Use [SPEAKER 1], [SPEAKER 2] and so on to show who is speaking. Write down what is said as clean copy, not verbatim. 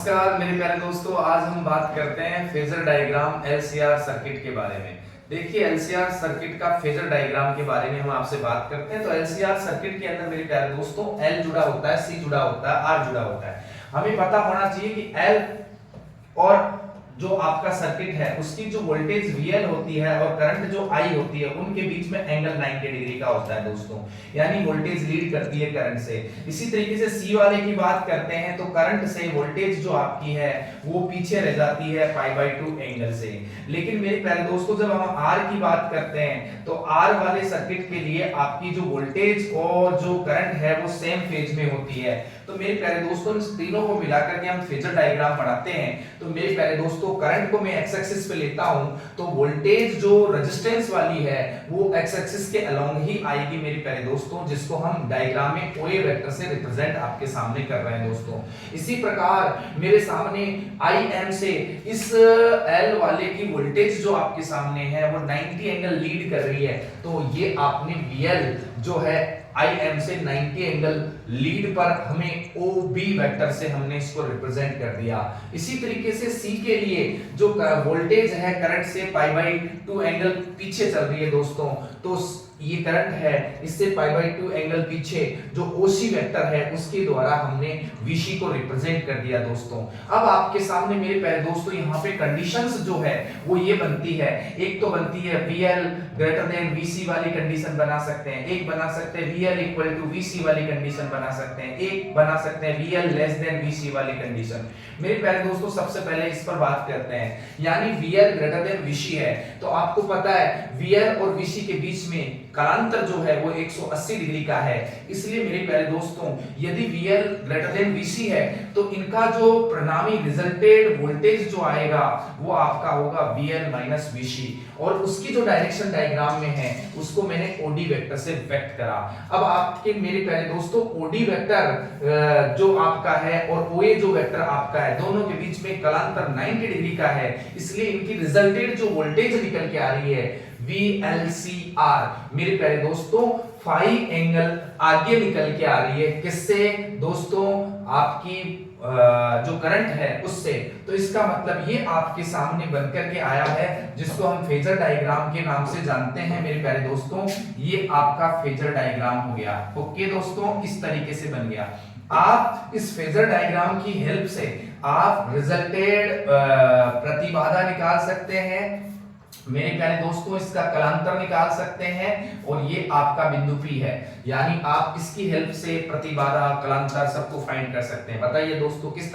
[SPEAKER 1] नमस्कार मेरे प्यारे दोस्तों, आज हम बात करते हैं फेजर डायग्राम एलसीआर सर्किट के बारे में। देखिए, एलसीआर सर्किट का फेजर डायग्राम के बारे में हम आपसे बात करते हैं। तो एलसीआर सर्किट के अंदर मेरे प्यारे दोस्तों एल जुड़ा होता है, सी जुड़ा होता है, आर जुड़ा होता है। हमें पता होना चाहिए कि एल और जो आपका सर्किट है उसकी जो वोल्टेज VL होती है और करंट जो I होती है उनके बीच में एंगल 90 डिग्री का होता है दोस्तों, यानी वोल्टेज लीड करती है करंट से। इसी तरीके से C वाले की बात करते हैं तो करंट से वोल्टेज जो आपकी है वो पीछे रह जाती है π/2 एंगल से। लेकिन मेरे प्यारे दोस्तों, जब हम R की बात करते हैं तो R वाले सर्किट के लिए आपकी जो वोल्टेज और जो करंट है वो सेम फेज में होती है। तो मेरे प्यारे दोस्तों, इन तीनों को मिलाकर के हम फेजर डायग्राम बनाते हैं। तो मेरे प्यारे दोस्तों, करंट को मैं एक्स एक्सिस पे लेता हूं तो वोल्टेज जो रेजिस्टेंस वाली है वो एक्स एक्सिस के अलोंग ही आएगी मेरे प्यारे दोस्तों, जिसको हम डायग्राम में OA वेक्टर से रिप्रेजेंट आपके सामने कर रहे हैं दोस्तों। इसी प्रकार मेरे सामने IM से इस L वाले की वोल्टेज जो आपके सामने है वो 90 एंगल लीड कर रही है। तो ये आपने VL जो है IM से 90 एंगल लीड पर हमें OB वेक्टर से हमने इसको रिप्रेजेंट कर दिया। इसी तरीके से C के लिए जो वोल्टेज है करंट से π/2 एंगल पीछे चल रही है दोस्तों, तो ये करंट है इससे π/2 एंगल पीछे जो OC वेक्टर है उसके द्वारा हमने VC को रिप्रेजेंट कर दिया दोस्तों। अब आपके सामने मेरे प्यारे दोस्तों यहाँ पे कंडीशंस जो है वो ये बनती है, एक तो बनती है VL ग्रेटर देन VC वाली कंडीशन बना सकते हैं, एक बना सकते हैं VL इक्वल टू VC वाली कंडीशन बना सकते हैं, एक बना सकते हैं VL लेस देन VC वाली कंडीशन। मेरे प्यारे दोस्तों, सबसे पहले इस पर बात करते हैं, यानी VL ग्रेटर देन VC है तो आपको पता है VL और VC के बीच में कालांतर जो है वो 180 डिग्री का है। इसलिए मेरे प्यारे दोस्तों, यदि VL ग्रेटर देन VC है तो इनका जो परिणामी रिजल्टेड वोल्टेज जो आएगा वो आपका होगा VL माइनस VC, और उसकी जो डायरेक्शन डायग्राम में है उसको मैंने OD वेक्टर से व्यक्त करा। अब आपके मेरे प्यारे दोस्तों OD वेक्टर जो आपका है और OA जो वेक्टर आपका है दोनों के बीच में कालांतर 90 डिग्री का है, इसलिए इनकी रिजल्टेड जो वोल्टेज निकल के आ रही है VLCR मेरे प्यारे दोस्तों 5 एंगल आगे निकल के आ रही है। किससे दोस्तों? आपकी जो करंट है उससे। तो इसका मतलब ये आपके सामने बनकर के आया है, जिसको हम फेजर डायग्राम के नाम से जानते हैं मेरे प्यारे दोस्तों। ये आपका फेजर डायग्राम हो गया। ओके दोस्तों, इस तरीके से बन गया। आप इस फेजर डायग्राम की हेल्प से आप रिजल्टेड प्रतिबाधा निकाल सकते हैं मेरे प्यारे दोस्तों, इसका कलांतर निकाल सकते हैं, और ये आपका बिंदु P है, यानी आप इसकी हेल्प से प्रतिबाधा कलांतर सबको फाइंड कर सकते हैं। बताइए दोस्तों किस